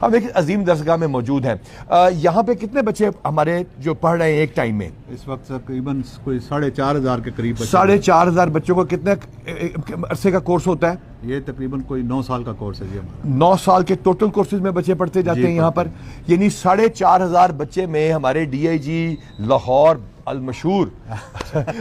ہم ایک عظیم درسگاہ میں موجود ہیں. یہاں پہ کتنے بچے ہمارے جو پڑھ رہے ہیں ایک ٹائم میں؟ اس وقت تقریباً کوئی 4,500 کے قریب. 4,500 بچوں کو کتنے عرصے کا کورس ہوتا ہے؟ یہ تقریباً کوئی 9 سال کا کورس ہے جی ہمارا. 9 سال کے ٹوٹل کورسز میں بچے پڑھتے جاتے ہیں یہاں پر. یعنی 4,500 بچے میں ہمارے ڈی آئی جی لاہور المشہور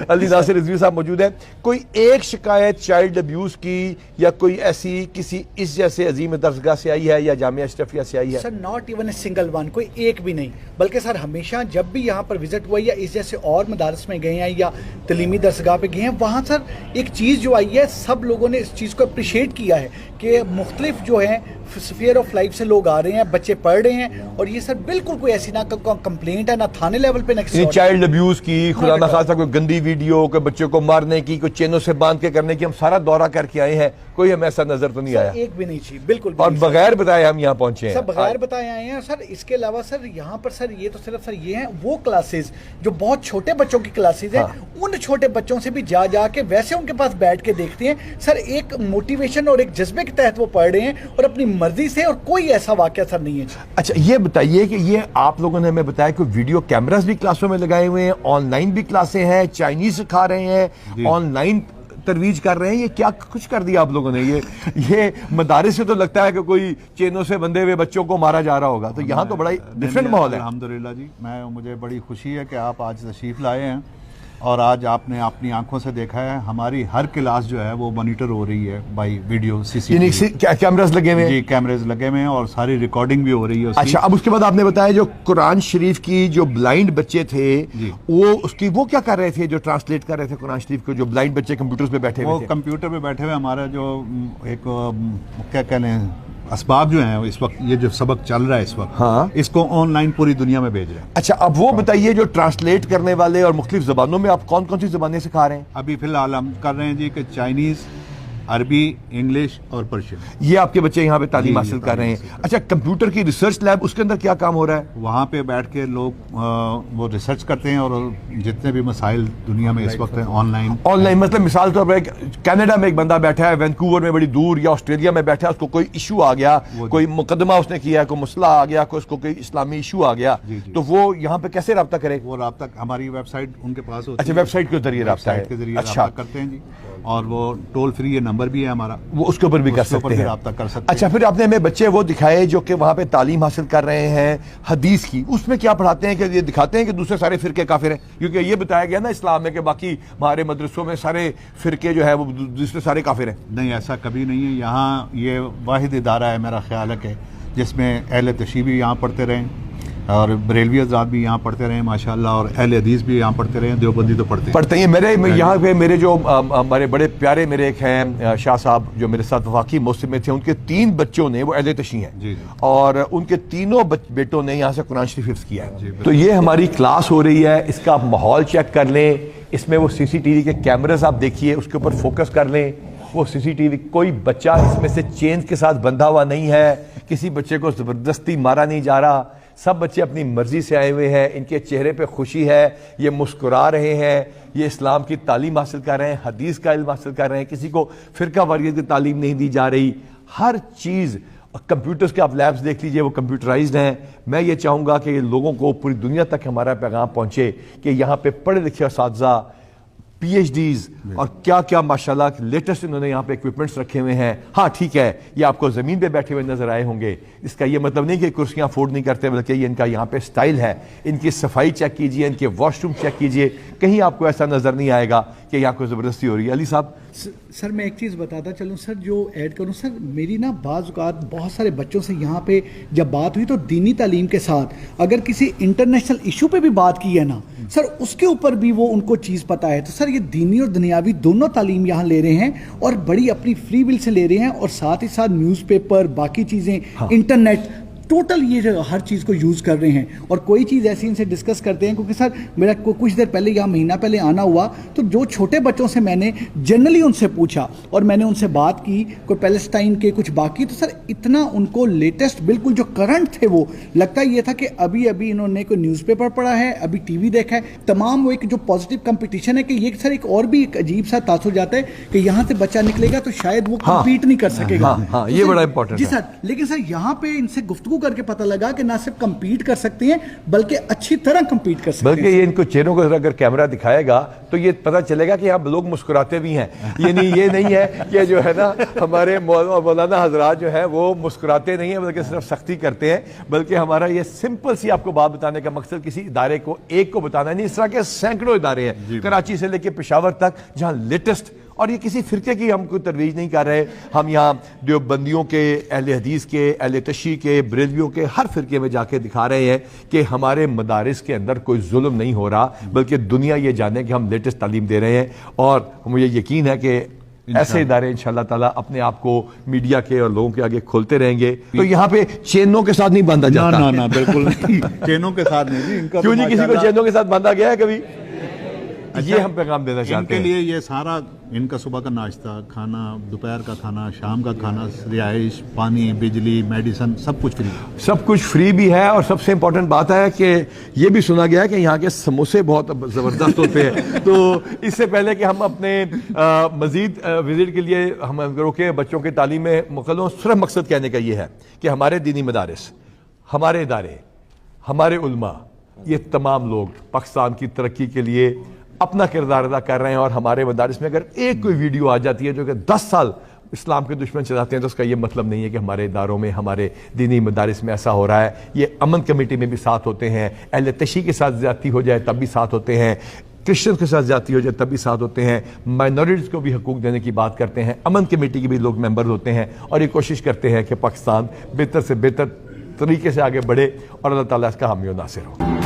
علی ناصر رضوی صاحب موجود ہے. کوئی ایک شکایت چائلڈ ابیوز کی یا کوئی ایسی کسی اس جیسے عظیم درسگاہ سے آئی ہے یا جامعہ اشرفیہ سے آئی ہے؟ Sir not even a single one, کوئی ایک بھی نہیں. بلکہ سر ہمیشہ جب بھی یہاں پر وزٹ ہوا یا اس جیسے اور مدارس میں گئے ہیں یا تعلیمی درسگاہ پہ گئے ہیں، وہاں سر ایک چیز جو آئی ہے سب لوگوں نے اس چیز کو اپریشیٹ کیا ہے کہ مختلف جو ہیں سفیئر آف لائف سے لوگ آ رہے ہیں، بچے پڑھ رہے ہیں. اور یہ سر بالکل کوئی ایسی نہ کمپلینٹ ہے نہ تھانے لیول پہ نہ چائلڈ ابیوز کی، خدا نہ خاصا کوئی گندی ویڈیو، کوئی بچوں کو مارنے کی، کوئی چینوں سے باندھ کے کرنے کی. ہم سارا دورہ کر کے آئے ہیں، کوئی ہمیں ایسا نظر تو نہیں آیا. ایک بھی نہیں چاہیے بالکل. اور بغیر بتائے ہم یہاں پہنچے ہیں. سر بغیر بتائے آئے ہیں سر. اس کے علاوہ سر یہاں پر سر یہ تو صرف سر یہ ہیں وہ کلاسز جو بہت چھوٹے بچوں کی کلاسز ہیں، ان چھوٹے بچوں سے بھی جا کے ویسے ان کے پاس بیٹھ کے دیکھتے ہیں سر. ایک موٹیویشن اور ایک جذبے کے تحت وہ پڑھ رہے ہیں اور اپنی مرضی سے، اور کوئی ایسا واقعہ سر نہیں ہے. اچھا یہ بتائیے کہ یہ آپ لوگوں نے ہمیں بتایا کہ ویڈیو کیمراز بھی کلاسوں میں لگائے ہوئے ہیں، آن لائن بھی کلاسیں ہیں، چائنیز سکھا رہے ہیں، آن لائن ترویج کر رہے ہیں. یہ کیا کچھ کر دیا آپ لوگوں نے؟ یہ مدارس سے تو لگتا ہے کہ کوئی چینوں سے بندھے ہوئے بچوں کو مارا جا رہا ہوگا. تو یہاں تو بڑا ڈفرینٹ ماحول ہے. الحمدللہ جی، مجھے بڑی خوشی ہے کہ آپ آج تشریف لائے ہیں اور آج آپ نے اپنی آنکھوں سے دیکھا ہے ہماری ہر کلاس جو ہے وہ مانیٹر ہو رہی ہے بائی ویڈیو کیمراز لگے ہوئے ہیں. جی کیمراز لگے ہوئے ہیں اور ساری ریکارڈنگ بھی ہو رہی ہے. اچھا اب اس کے بعد آپ نے بتایا جو قرآن شریف کی جو بلائنڈ بچے تھے وہ کیا کر رہے تھے جو ٹرانسلیٹ کر رہے تھے قرآن شریف کو؟ جو بلائنڈ بچے کمپیوٹر پہ بیٹھے ہوئے تھے، وہ کمپیوٹر پہ بیٹھے ہوئے ہمارا جو ایک کیا کہنے اسباب جو ہیں اس وقت یہ جو سبق چل رہا ہے اس وقت، اس کو آن لائن پوری دنیا میں بھیج رہے ہیں. اچھا اب وہ بتائیے جو ٹرانسلیٹ کرنے والے اور مختلف زبانوں میں آپ کون کون سی زبانیں سکھا رہے ہیں؟ ابھی فی الحال ہم کر رہے ہیں جی کہ چائنیز، عربی، انگلش اور پرشین. یہ آپ کے بچے یہاں پہ تعلیم حاصل کر رہے ہیں. اچھا کمپیوٹر کی ریسرچ لیب اس کے اندر کیا کام ہو رہا ہے؟ وہاں پہ بیٹھ کے لوگ وہ ریسرچ کرتے ہیں اور جتنے بھی مسائل دنیا میں اس وقت ہیں آن لائن مطلب مثال طور پر کینیڈا میں ایک بندہ بیٹھا ہے، وینکوور میں بڑی دور، یا آسٹریلیا میں بیٹھا ہے، اس کو کوئی ایشو آ گیا، کوئی مقدمہ اس نے کیا ہے، کوئی مسئلہ آ گیا، اس کو کوئی اسلامی ایشو آ گیا، تو وہ یہاں پہ کیسے رابطہ کرے؟ وہ رابطہ ہماری ویب سائٹ ان کے پاس ہوتی ہے. اچھا ویب سائٹ کے ذریعے رابطہ ہے. اچھا کرتے ہیں جی. اور وہ ٹول فری یہ نمبر بھی ہے ہمارا، وہ اس کے اوپر بھی کر سکتے ہیں. اچھا پھر آپ نے ہمیں بچے وہ دکھائے جو کہ وہاں پہ تعلیم حاصل کر رہے ہیں حدیث کی، اس میں کیا پڑھاتے ہیں کہ یہ دکھاتے ہیں کہ دوسرے سارے فرقے کافر ہیں؟ کیونکہ یہ بتایا گیا نا اسلام میں کہ باقی ہمارے مدرسوں میں سارے فرقے جو ہے وہ دوسرے سارے کافر ہیں. نہیں ایسا کبھی نہیں ہے. یہاں یہ واحد ادارہ ہے میرا خیال ہے کہ جس میں اہل تشیع بھی یہاں پڑھتے رہیں اور بریلوی حضرات بھی یہاں پڑھتے رہے ماشاءاللہ، اور اہل حدیث بھی یہاں پڑھتے رہے، دیوبندی تو پڑھتے ہیں. میرے یہاں پہ میرے جو ہمارے بڑے پیارے میرے ایک ہیں شاہ صاحب جو میرے ساتھ وفاقی موسم میں تھے، ان کے 3 بچوں نے وہ اہل تشیع ہیں اور ان کے تینوں بیٹوں نے یہاں سے قرآن شریف حفظ کیا ہے. تو یہ ہماری کلاس ہو رہی ہے، اس کا آپ ماحول چیک کر لیں. اس میں وہ سی سی ٹی وی کے کیمراز آپ دیکھیے، اس کے اوپر فوکس کر لیں. وہ سی سی ٹی وی کوئی بچہ اس میں سے چین کے ساتھ بندھا ہوا نہیں ہے، کسی بچے کو زبردستی مارا نہیں جا رہا. سب بچے اپنی مرضی سے آئے ہوئے ہیں، ان کے چہرے پہ خوشی ہے، یہ مسکرا رہے ہیں، یہ اسلام کی تعلیم حاصل کر رہے ہیں، حدیث کا علم حاصل کر رہے ہیں. کسی کو فرقہ واریت کی تعلیم نہیں دی جا رہی. ہر چیز کمپیوٹرز کے آپ لیبز دیکھ لیجئے، وہ کمپیوٹرائزڈ ہیں. میں یہ چاہوں گا کہ لوگوں کو پوری دنیا تک ہمارا پیغام پہنچے کہ یہاں پہ پڑھے لکھے اساتذہ، پی ایچ ڈیز اور کیا کیا ماشاءاللہ لیٹسٹ انہوں نے یہاں پہ ایکوپمنٹس رکھے ہوئے ہیں. ہاں ٹھیک ہے یہ آپ کو زمین پہ بیٹھے ہوئے نظر آئے ہوں گے، اس کا یہ مطلب نہیں کہ کرسیاں افورڈ نہیں کرتے، بلکہ یہ ان کا یہاں پہ سٹائل ہے. ان کی صفائی چیک کیجئے، ان کے واش روم چیک کیجئے، کہیں آپ کو ایسا نظر نہیں آئے گا کہ یہاں کوئی زبردستی ہو رہی ہے. علی صاحب سر میں ایک چیز بتاتا چلوں سر، جو ایڈ کروں سر، میری نا بعض اوقات بہت سارے بچوں سے یہاں پہ جب بات ہوئی تو دینی تعلیم کے ساتھ اگر کسی انٹرنیشنل ایشو پہ بھی بات کی ہے نا سر، اس کے اوپر بھی وہ ان کو چیز پتہ ہے. تو سر یہ دینی اور دنیاوی دونوں تعلیم یہاں لے رہے ہیں اور بڑی اپنی فری ول سے لے رہے ہیں، اور ساتھ ہی ساتھ نیوز پیپر، باقی چیزیں، انٹرنیٹ، ٹوٹل یہ جو ہر چیز کو یوز کر رہے ہیں. اور کوئی چیز ایسی ان سے ڈسکس کرتے ہیں، کیونکہ سر میرا کچھ دیر پہلے یا مہینہ پہلے آنا ہوا تو جو چھوٹے بچوں سے میں نے جنرلی ان سے پوچھا اور میں نے ان سے بات کی، کوئی پیلسٹائن کے کچھ باقی، تو سر اتنا ان کو لیٹسٹ بالکل جو کرنٹ تھے وہ لگتا یہ تھا کہ ابھی انہوں نے کوئی نیوز پیپر پڑھا ہے، ابھی ٹی وی دیکھا ہے. تمام وہ ایک جو پازیٹیو کمپٹیشن ہے کہ یہ سر ایک اور بھی ایک عجیب سا تاثر جاتا ہے کہ یہاں سے بچہ نکلے گا تو شاید وہ کمپیٹ نہیں کر سکے گا. یہ بڑا امپورٹنٹ جی سر. لیکن سر یہاں پہ ان سے گفتگو گفتگو کر کے پتہ لگا کہ نہ صرف کمپیٹ کر سکتے ہیں بلکہ اچھی طرح کمپیٹ کر سکتے ہیں. بلکہ یہ ان کو چہروں کو اگر کیمرہ دکھائے گا تو یہ پتہ چلے گا کہ یہاں لوگ مسکراتے بھی ہیں. یعنی یہ نہیں ہے کہ جو ہے نا ہمارے مولانا حضرات جو ہیں وہ مسکراتے نہیں ہیں بلکہ صرف سختی کرتے ہیں. بلکہ ہمارا یہ سمپل سی آپ کو بات بتانے کا مقصد کسی ادارے کو ایک کو بتانا نہیں, اس طرح کے سینکڑوں ادارے ہیں کراچی سے لے کے پشاور تک جہاں لیٹسٹ, اور یہ کسی فرقے کی ہم کوئی ترویج نہیں کر رہے, ہم یہاں دیوبندیوں کے, اہل حدیث کے, اہل تشیع کے, بریلویوں کے ہر فرقے میں جا کے دکھا رہے ہیں کہ ہمارے مدارس کے اندر کوئی ظلم نہیں ہو رہا بلکہ دنیا یہ جانے کہ ہم لیٹسٹ تعلیم دے رہے ہیں. اور مجھے یقین ہے کہ ایسے ادارے انشاءاللہ تعالیٰ اپنے آپ کو میڈیا کے اور لوگوں کے آگے کھولتے رہیں گے. تو یہاں پہ چینوں کے ساتھ نہیں باندھا جاتا. نہ بالکل نہیں, چینوں کے ساتھ نہیں جی. ان کا کیوں نہیں کسی کو چینوں کے ساتھ باندھا گیا ہے کبھی؟ یہ ہم پیغام دینا چاہتے ہیں. ان کے لیے یہ سارا, ان کا صبح کا ناشتہ, کھانا, دوپہر کا کھانا, شام کا کھانا, رہائش, پانی, بجلی, میڈیسن, سب کچھ فری. سب کچھ فری بھی ہے. اور سب سے امپورٹنٹ بات ہے کہ یہ بھی سنا گیا ہے کہ یہاں کے سموسے بہت زبردست ہوتے ہیں. تو اس سے پہلے کہ ہم اپنے مزید وزٹ کے لیے ہم روکے بچوں کی تعلیم میں مقدم, صرف مقصد کہنے کا یہ ہے کہ ہمارے دینی مدارس, ہمارے ادارے, ہمارے علماء, یہ تمام لوگ پاکستان کی ترقی کے لیے اپنا کردار ادا کر رہے ہیں. اور ہمارے مدارس میں اگر ایک کوئی ویڈیو آ جاتی ہے جو کہ 10 سال اسلام کے دشمن چلاتے ہیں تو اس کا یہ مطلب نہیں ہے کہ ہمارے اداروں میں, ہمارے دینی مدارس میں ایسا ہو رہا ہے. یہ امن کمیٹی میں بھی ساتھ ہوتے ہیں, اہل تشیع کے ساتھ زیادتی ہو جائے تب بھی ساتھ ہوتے ہیں, کرسچن کے ساتھ زیادتی ہو جائے تب بھی ساتھ ہوتے ہیں, مائنورٹیز کو بھی حقوق دینے کی بات کرتے ہیں, امن کمیٹی کے بھی لوگ ممبر ہوتے ہیں اور یہ کوشش کرتے ہیں کہ پاکستان بہتر سے بہتر طریقے سے آگے بڑھے اور اللہ تعالیٰ اس کا حامی و ناصر ہو.